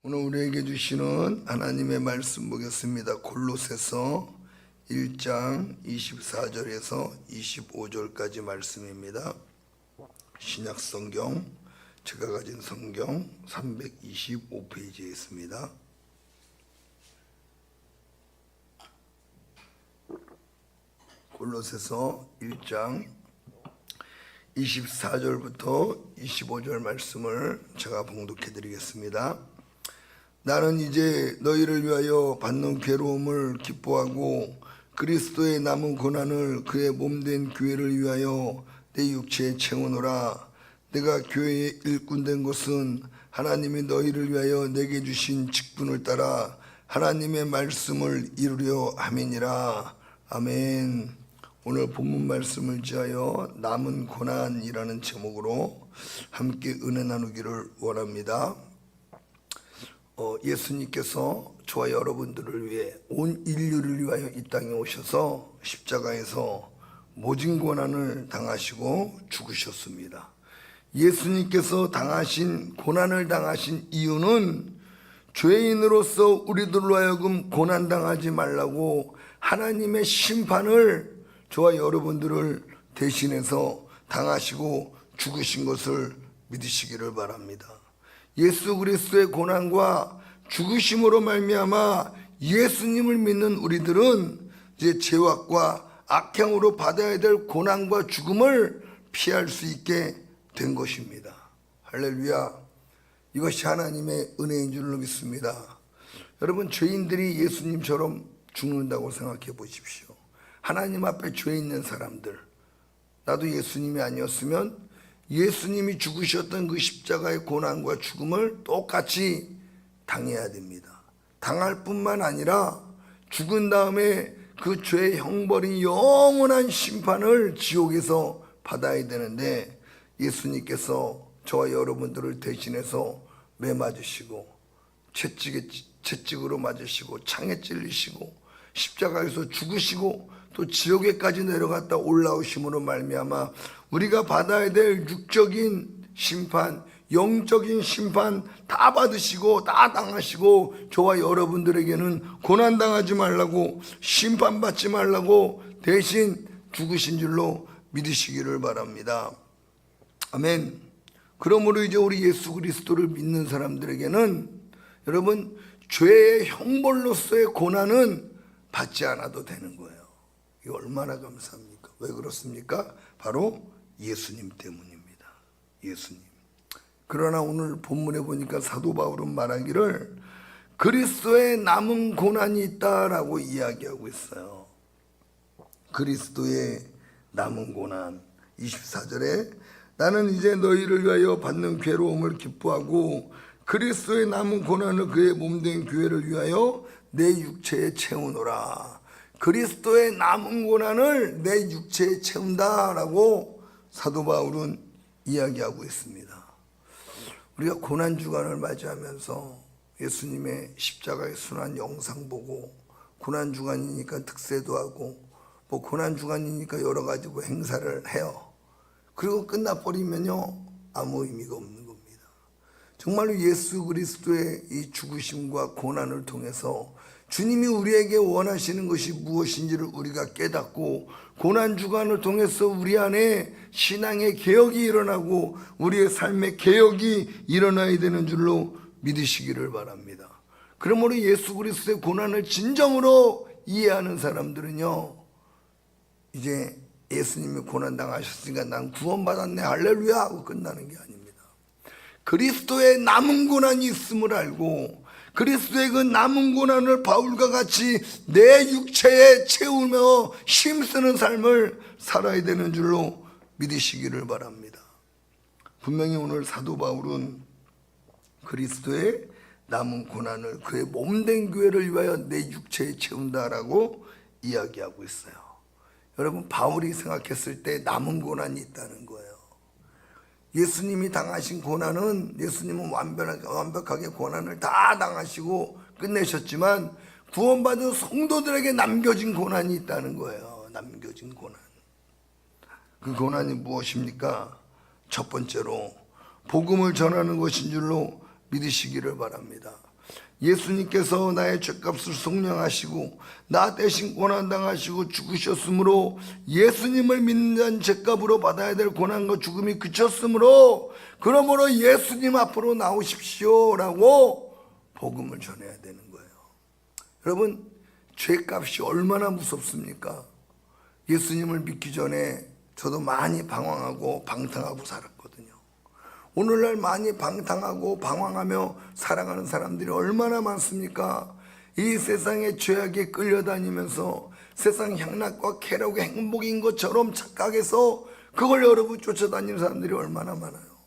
오늘 우리에게 주시는 하나님의 말씀 보겠습니다. 골로새서 1장 24절에서 25절까지 말씀입니다. 신약성경 제가 가진 성경 325페이지에 있습니다. 골로새서 1장 24절부터 25절 말씀을 제가 봉독해 드리겠습니다. 나는 이제 너희를 위하여 받는 괴로움을 기뻐하고 그리스도의 남은 고난을 그의 몸된 교회를 위하여 내 육체에 채우노라. 내가 교회의 일꾼 된 것은 하나님이 너희를 위하여 내게 주신 직분을 따라 하나님의 말씀을 이루려 함이니라. 아멘. 오늘 본문 말씀을 지하여 남은 고난이라는 제목으로 함께 은혜 나누기를 원합니다. 예수님께서 저와 여러분들을 위해 온 인류를 위하여 이 땅에 오셔서 십자가에서 모진 고난을 당하시고 죽으셨습니다. 예수님께서 고난을 당하신 이유는 죄인으로서 우리들로 하여금 고난당하지 말라고 하나님의 심판을 저와 여러분들을 대신해서 당하시고 죽으신 것을 믿으시기를 바랍니다. 예수 그리스도의 고난과 죽으심으로 말미암아 예수님을 믿는 우리들은 이제 죄악과 악행으로 받아야 될 고난과 죽음을 피할 수 있게 된 것입니다. 할렐루야. 이것이 하나님의 은혜인 줄로 믿습니다. 여러분, 죄인들이 예수님처럼 죽는다고 생각해 보십시오. 하나님 앞에 죄 있는 사람들, 나도 예수님이 아니었으면 예수님이 죽으셨던 그 십자가의 고난과 죽음을 똑같이 당해야 됩니다. 당할 뿐만 아니라 죽은 다음에 그 죄의 형벌이 영원한 심판을 지옥에서 받아야 되는데, 예수님께서 저와 여러분들을 대신해서 매 맞으시고 채찍으로 맞으시고 창에 찔리시고 십자가에서 죽으시고 또 지옥에까지 내려갔다 올라오심으로 말미암아 우리가 받아야 될 육적인 심판, 영적인 심판 다 받으시고 다 당하시고 저와 여러분들에게는 고난당하지 말라고, 심판받지 말라고 대신 죽으신 줄로 믿으시기를 바랍니다. 아멘. 그러므로 이제 우리 예수 그리스도를 믿는 사람들에게는 여러분, 죄의 형벌로서의 고난은 받지 않아도 되는 거예요. 이거 얼마나 감사합니까? 왜 그렇습니까? 바로 예수님 때문입니다. 예수님. 그러나 오늘 본문에 보니까 사도 바울은 말하기를 그리스도의 남은 고난이 있다라고 이야기하고 있어요. 그리스도의 남은 고난. 24절에 나는 이제 너희를 위하여 받는 괴로움을 기뻐하고 그리스도의 남은 고난을 그의 몸된 교회를 위하여 내 육체에 채우노라. 그리스도의 남은 고난을 내 육체에 채운다라고 사도 바울은 이야기하고 있습니다. 우리가 고난주간을 맞이하면서 예수님의 십자가의 순환 영상 보고 고난주간이니까 특세도 하고 뭐 고난주간이니까 여러 가지 뭐 행사를 해요. 그리고 끝나버리면요 아무 의미가 없는 겁니다. 정말로 예수 그리스도의 이 죽으심과 고난을 통해서 주님이 우리에게 원하시는 것이 무엇인지를 우리가 깨닫고 고난주간을 통해서 우리 안에 신앙의 개혁이 일어나고 우리의 삶의 개혁이 일어나야 되는 줄로 믿으시기를 바랍니다. 그러므로 예수 그리스도의 고난을 진정으로 이해하는 사람들은요, 이제 예수님이 고난당하셨으니까 난 구원받았네 할렐루야 하고 끝나는 게 아닙니다. 그리스도의 남은 고난이 있음을 알고 그리스도의 그 남은 고난을 바울과 같이 내 육체에 채우며 힘쓰는 삶을 살아야 되는 줄로 믿으시기를 바랍니다. 분명히 오늘 사도 바울은 그리스도의 남은 고난을 그의 몸된 교회를 위하여 내 육체에 채운다라고 이야기하고 있어요. 여러분, 바울이 생각했을 때 남은 고난이 있다는 거예요. 예수님이 당하신 고난은 예수님은 완벽하게 고난을 다 당하시고 끝내셨지만 구원받은 성도들에게 남겨진 고난이 있다는 거예요. 남겨진 고난. 그 고난이 무엇입니까? 첫 번째로 복음을 전하는 것인 줄로 믿으시기를 바랍니다. 예수님께서 나의 죄값을 속량하시고 나 대신 고난당하시고 죽으셨으므로 예수님을 믿는 자는 죄값으로 받아야 될 고난과 죽음이 그쳤으므로 그러므로 예수님 앞으로 나오십시오 라고 복음을 전해야 되는 거예요. 여러분, 죄값이 얼마나 무섭습니까? 예수님을 믿기 전에 저도 많이 방황하고 방탕하고 살았거든요. 오늘날 많이 방탕하고 방황하며 살아가는 사람들이 얼마나 많습니까? 이 세상의 죄악에 끌려다니면서 세상 향락과 쾌락의 행복인 것처럼 착각해서 그걸 여러분 쫓아다니는 사람들이 얼마나 많아요.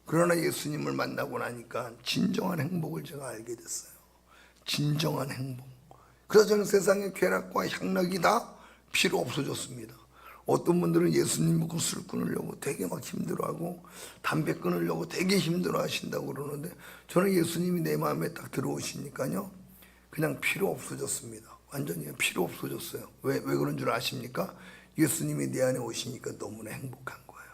그러나 예수님을 만나고 나니까 진정한 행복을 제가 알게 됐어요. 진정한 행복. 그래서 저는 세상의 쾌락과 향락이 다 필요 없어졌습니다. 어떤 분들은 예수님 믿고 술 끊으려고 되게 막 힘들어하고 담배 끊으려고 되게 힘들어하신다고 그러는데 저는 예수님이 내 마음에 딱 들어오시니까요 그냥 필요 없어졌습니다. 완전히 필요 없어졌어요. 왜 그런 줄 아십니까? 예수님이 내 안에 오시니까 너무나 행복한 거예요.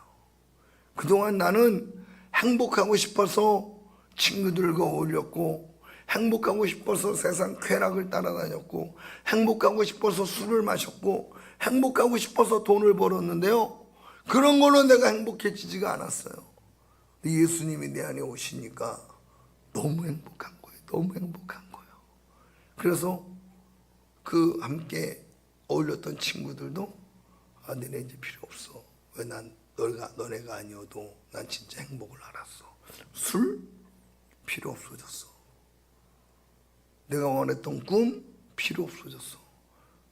그동안 나는 행복하고 싶어서 친구들과 어울렸고 행복하고 싶어서 세상 쾌락을 따라다녔고 행복하고 싶어서 술을 마셨고 행복하고 싶어서 돈을 벌었는데요 그런 걸로 내가 행복해지지가 않았어요. 예수님이 내 안에 오시니까 너무 행복한 거예요. 너무 행복한 거예요. 그래서 그 함께 어울렸던 친구들도 너네 이제 필요 없어. 왜 난 너네가 아니어도 난 진짜 행복을 알았어. 술 필요 없어졌어. 내가 원했던 꿈 필요 없어졌어.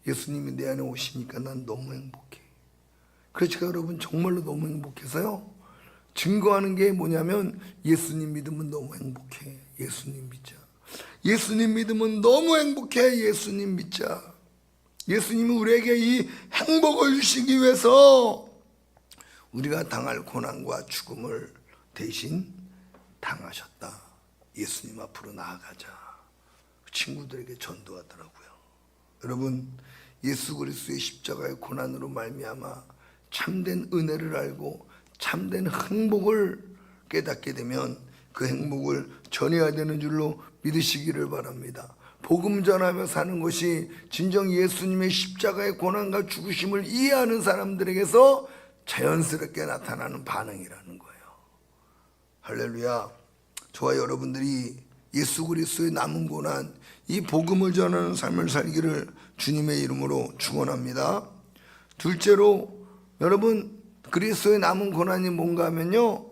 예수님이 내 안에 오시니까 난 너무 행복해. 그래서 제가 여러분 정말로 너무 행복해서요 증거하는 게 뭐냐면 예수님 믿으면 너무 행복해. 예수님 믿자. 예수님 믿으면 너무 행복해. 예수님 믿자. 예수님이 우리에게 이 행복을 주시기 위해서 우리가 당할 고난과 죽음을 대신 당하셨다. 예수님 앞으로 나아가자. 친구들에게 전도하더라고요. 여러분, 예수 그리스도의 십자가의 고난으로 말미암아 참된 은혜를 알고 참된 행복을 깨닫게 되면 그 행복을 전해야 되는 줄로 믿으시기를 바랍니다. 복음 전하며 사는 것이 진정 예수님의 십자가의 고난과 죽으심을 이해하는 사람들에게서 자연스럽게 나타나는 반응이라는 거예요. 할렐루야. 저와 여러분들이 예수 그리스도의 남은 고난, 이 복음을 전하는 삶을 살기를 주님의 이름으로 축원합니다. 둘째로 여러분 그리스도의 남은 고난이 뭔가 하면요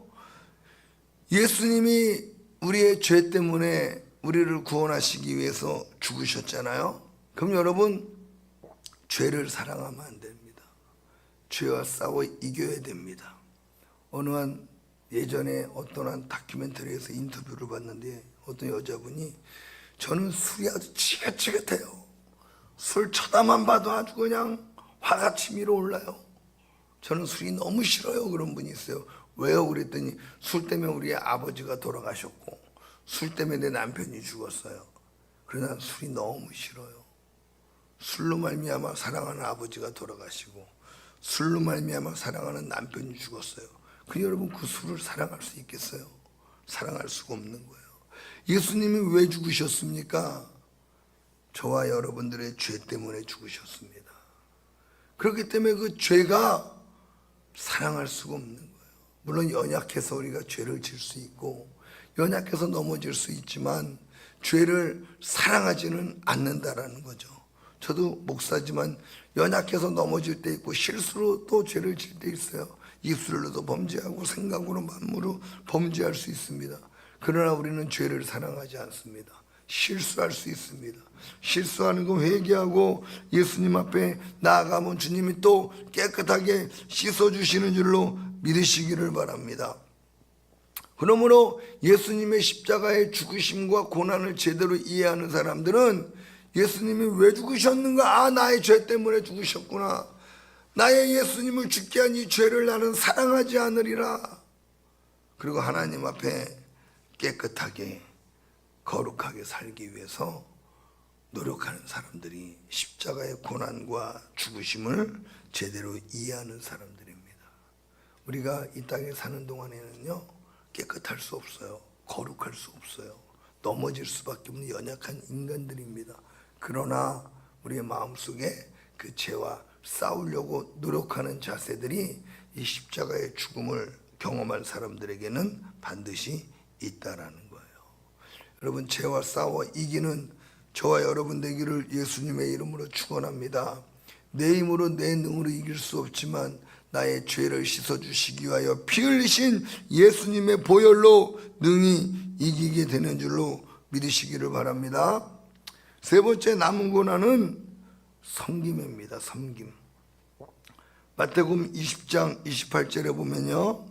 예수님이 우리의 죄 때문에 우리를 구원하시기 위해서 죽으셨잖아요. 그럼 여러분 죄를 사랑하면 안 됩니다. 죄와 싸워 이겨야 됩니다. 어느 한 예전에 어떤 한 다큐멘터리에서 인터뷰를 봤는데 어떤 여자분이 저는 술이 아주 지긋지긋해요. 술 쳐다만 봐도 아주 그냥 화가 치밀어 올라요. 저는 술이 너무 싫어요. 그런 분이 있어요. 왜요? 그랬더니 술 때문에 우리 아버지가 돌아가셨고 술 때문에 내 남편이 죽었어요. 그러나 술이 너무 싫어요. 술로 말미암아 사랑하는 아버지가 돌아가시고 술로 말미암아 사랑하는 남편이 죽었어요. 근데 여러분 그 술을 사랑할 수 있겠어요? 사랑할 수가 없는 거예요. 예수님이 왜 죽으셨습니까? 저와 여러분들의 죄 때문에 죽으셨습니다. 그렇기 때문에 그 죄가 사랑할 수가 없는 거예요. 물론 연약해서 우리가 죄를 질 수 있고 연약해서 넘어질 수 있지만 죄를 사랑하지는 않는다라는 거죠. 저도 목사지만 연약해서 넘어질 때 있고 실수로 또 죄를 질 때 있어요. 입술로도 범죄하고 생각으로 마음으로 범죄할 수 있습니다. 그러나 우리는 죄를 사랑하지 않습니다. 실수할 수 있습니다. 실수하는 거 회개하고 예수님 앞에 나아가면 주님이 또 깨끗하게 씻어주시는 줄로 믿으시기를 바랍니다. 그러므로 예수님의 십자가의 죽으심과 고난을 제대로 이해하는 사람들은 예수님이 왜 죽으셨는가? 나의 죄 때문에 죽으셨구나. 나의 예수님을 죽게 한 이 죄를 나는 사랑하지 않으리라. 그리고 하나님 앞에 깨끗하게 거룩하게 살기 위해서 노력하는 사람들이 십자가의 고난과 죽으심을 제대로 이해하는 사람들입니다. 우리가 이 땅에 사는 동안에는요 깨끗할 수 없어요. 거룩할 수 없어요. 넘어질 수밖에 없는 연약한 인간들입니다. 그러나 우리의 마음속에 그 죄와 싸우려고 노력하는 자세들이 이 십자가의 죽음을 경험한 사람들에게는 반드시 있다라는 거예요. 여러분, 죄와 싸워 이기는 저와 여러분 되기를 예수님의 이름으로 축원합니다. 내 힘으로 내 능으로 이길 수 없지만 나의 죄를 씻어주시기 위하여 피 흘리신 예수님의 보혈로 능히 이기게 되는 줄로 믿으시기를 바랍니다. 세 번째 남은 고난은 섬김입니다. 섬김. 마태복음 20장 28절에 보면요,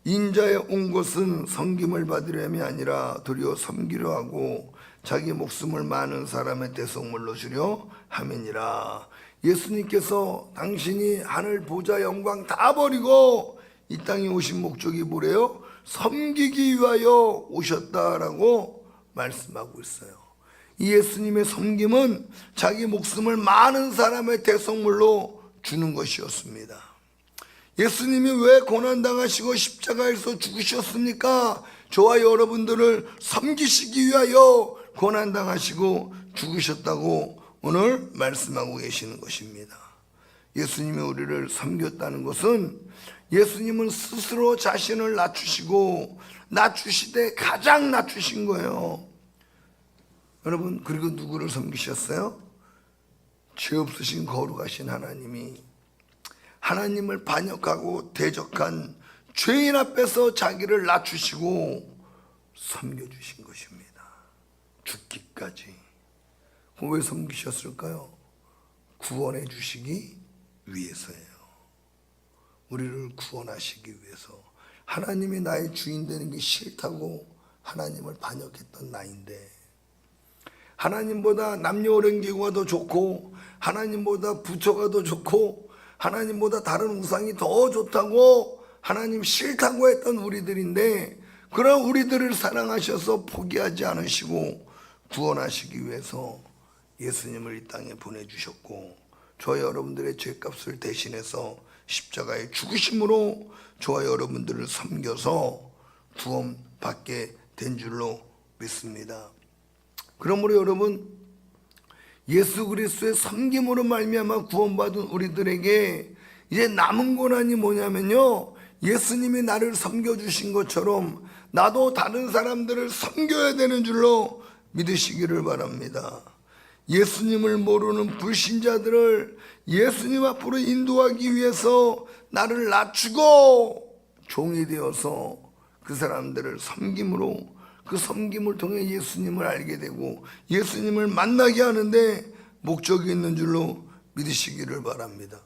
인자에 온 것은 섬김을 받으려함이 아니라 도리어 섬기려 하고 자기 목숨을 많은 사람의 대속물로 주려 함이니라. 예수님께서 당신이 하늘 보좌 영광 다 버리고 이 땅에 오신 목적이 뭐래요? 섬기기 위하여 오셨다라고 말씀하고 있어요. 이 예수님의 섬김은 자기 목숨을 많은 사람의 대속물로 주는 것이었습니다. 예수님이 왜 고난당하시고 십자가에서 죽으셨습니까? 저와 여러분들을 섬기시기 위하여 고난당하시고 죽으셨다고 오늘 말씀하고 계시는 것입니다. 예수님이 우리를 섬겼다는 것은 예수님은 스스로 자신을 낮추시고 낮추시되 가장 낮추신 거예요. 여러분, 그리고 누구를 섬기셨어요? 죄 없으신 거룩하신 하나님이 하나님을 반역하고 대적한 죄인 앞에서 자기를 낮추시고 섬겨주신 것입니다. 죽기까지. 왜 섬기셨을까요? 구원해 주시기 위해서예요. 우리를 구원하시기 위해서. 하나님이 나의 주인 되는 게 싫다고 하나님을 반역했던 나인데, 하나님보다 남녀 오랭기구가 더 좋고 하나님보다 부처가 더 좋고 하나님보다 다른 우상이 더 좋다고 하나님 싫다고 했던 우리들인데, 그런 우리들을 사랑하셔서 포기하지 않으시고 구원하시기 위해서 예수님을 이 땅에 보내주셨고, 저와 여러분들의 죄값을 대신해서 십자가에 죽으심으로 저와 여러분들을 섬겨서 구원받게 된 줄로 믿습니다. 그러므로 여러분, 예수 그리스도의 섬김으로 말미암아 구원받은 우리들에게 이제 남은 고난이 뭐냐면요, 예수님이 나를 섬겨주신 것처럼 나도 다른 사람들을 섬겨야 되는 줄로 믿으시기를 바랍니다. 예수님을 모르는 불신자들을 예수님 앞으로 인도하기 위해서 나를 낮추고 종이 되어서 그 사람들을 섬김으로, 그 섬김을 통해 예수님을 알게 되고 예수님을 만나게 하는데 목적이 있는 줄로 믿으시기를 바랍니다.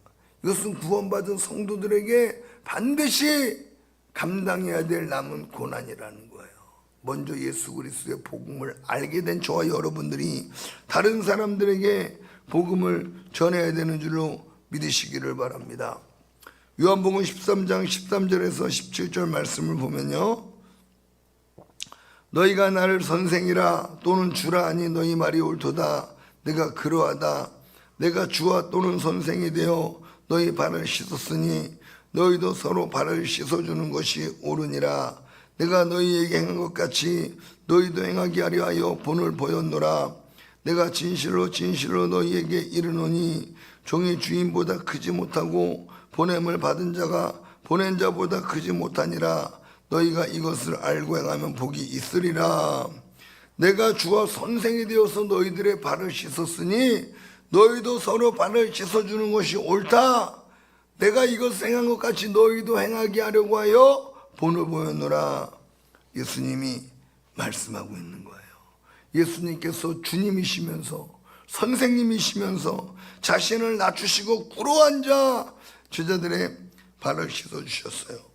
이것은 구원받은 성도들에게 반드시 감당해야 될 남은 고난이라는 거예요. 먼저 예수 그리스도의 복음을 알게 된 저와 여러분들이 다른 사람들에게 복음을 전해야 되는 줄로 믿으시기를 바랍니다. 요한복음 13장 13절에서 17절 말씀을 보면요, 너희가 나를 선생이라 또는 주라 하니 너희 말이 옳도다. 내가 그러하다. 내가 주와 또는 선생이 되어 너희 발을 씻었으니 너희도 서로 발을 씻어주는 것이 옳으니라. 내가 너희에게 행한 것 같이 너희도 행하게 하려 하여 본을 보였노라. 내가 진실로 진실로 너희에게 이르노니 종이 주인보다 크지 못하고 보냄을 받은 자가 보낸 자보다 크지 못하니라. 너희가 이것을 알고 행하면 복이 있으리라. 내가 주와 선생이 되어서 너희들의 발을 씻었으니 너희도 서로 발을 씻어주는 것이 옳다. 내가 이것을 행한 것 같이 너희도 행하게 하려고 하여 본을 보였노라. 예수님이 말씀하고 있는 거예요. 예수님께서 주님이시면서 선생님이시면서 자신을 낮추시고 꿇어앉아 제자들의 발을 씻어주셨어요.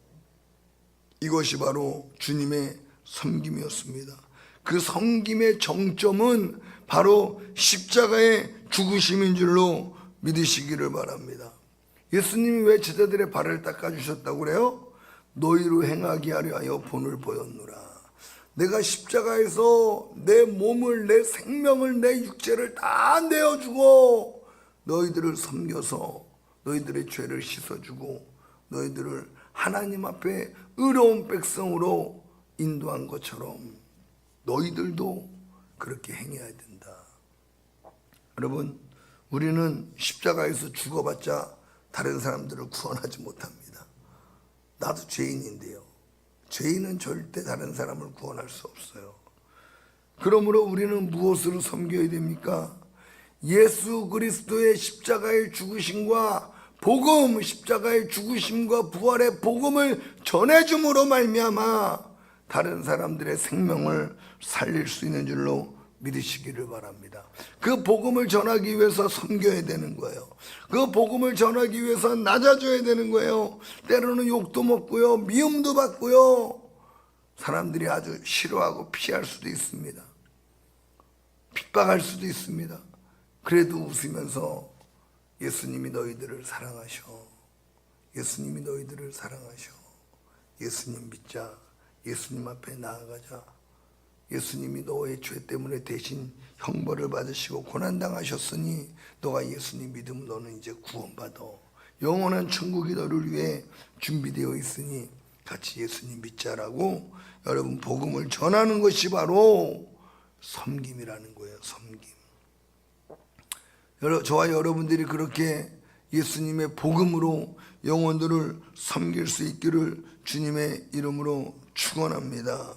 이것이 바로 주님의 섬김이었습니다. 그 섬김의 정점은 바로 십자가의 죽으심인 줄로 믿으시기를 바랍니다. 예수님이 왜 제자들의 발을 닦아주셨다고 그래요? 너희로 행하게 하려 하여 본을 보였노라. 내가 십자가에서 내 몸을, 내 생명을, 내 육체를 다 내어주고 너희들을 섬겨서 너희들의 죄를 씻어주고 너희들을 하나님 앞에 의로운 백성으로 인도한 것처럼 너희들도 그렇게 행해야 된다. 여러분, 우리는 십자가에서 죽어봤자 다른 사람들을 구원하지 못합니다. 나도 죄인인데요. 죄인은 절대 다른 사람을 구원할 수 없어요. 그러므로 우리는 무엇으로 섬겨야 됩니까? 예수 그리스도의 십자가의 죽으심과 복음, 십자가의 죽으심과 부활의 복음을 전해줌으로 말미암아 다른 사람들의 생명을 살릴 수 있는 줄로 믿으시기를 바랍니다. 그 복음을 전하기 위해서 섬겨야 되는 거예요. 그 복음을 전하기 위해서 낮아져야 되는 거예요. 때로는 욕도 먹고요, 미움도 받고요, 사람들이 아주 싫어하고 피할 수도 있습니다. 핍박할 수도 있습니다. 그래도 웃으면서 예수님이 너희들을 사랑하셔. 예수님이 너희들을 사랑하셔. 예수님 믿자. 예수님 앞에 나아가자. 예수님이 너의 죄 때문에 대신 형벌을 받으시고 고난당하셨으니 너가 예수님 믿으면 너는 이제 구원받아. 영원한 천국이 너를 위해 준비되어 있으니 같이 예수님 믿자라고 여러분 복음을 전하는 것이 바로 섬김이라는 거예요. 섬김. 저와 여러분들이 그렇게 예수님의 복음으로 영혼들을 섬길 수 있기를 주님의 이름으로 축원합니다.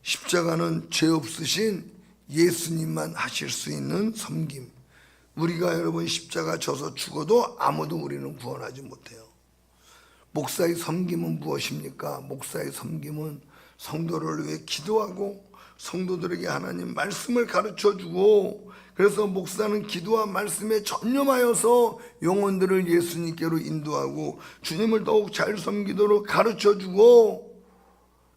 십자가는 죄 없으신 예수님만 하실 수 있는 섬김. 우리가 여러분 십자가 져서 죽어도 아무도 우리는 구원하지 못해요. 목사의 섬김은 무엇입니까? 목사의 섬김은 성도를 위해 기도하고 성도들에게 하나님 말씀을 가르쳐주고, 그래서 목사는 기도와 말씀에 전념하여서 영혼들을 예수님께로 인도하고 주님을 더욱 잘 섬기도록 가르쳐주고,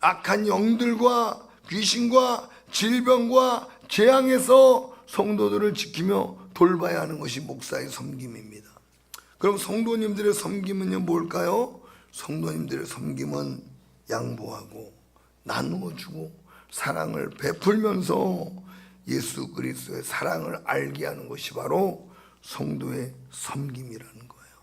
악한 영들과 귀신과 질병과 재앙에서 성도들을 지키며 돌봐야 하는 것이 목사의 섬김입니다. 그럼 성도님들의 섬김은요 뭘까요? 성도님들의 섬김은 양보하고 나누어주고 사랑을 베풀면서 예수 그리스도의 사랑을 알게 하는 것이 바로 성도의 섬김이라는 거예요.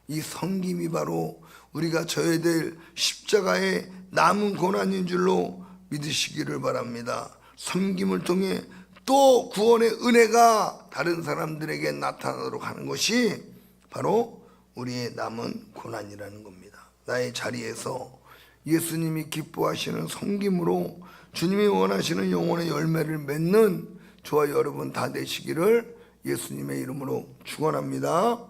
이 섬김이 바로 우리가 져야 될 십자가의 남은 고난인 줄로 믿으시기를 바랍니다. 섬김을 통해 또 구원의 은혜가 다른 사람들에게 나타나도록 하는 것이 바로 우리의 남은 고난이라는 겁니다. 나의 자리에서 예수님이 기뻐하시는 섬김으로 주님이 원하시는 영혼의 열매를 맺는 저와 여러분 다 되시기를 예수님의 이름으로 축원합니다.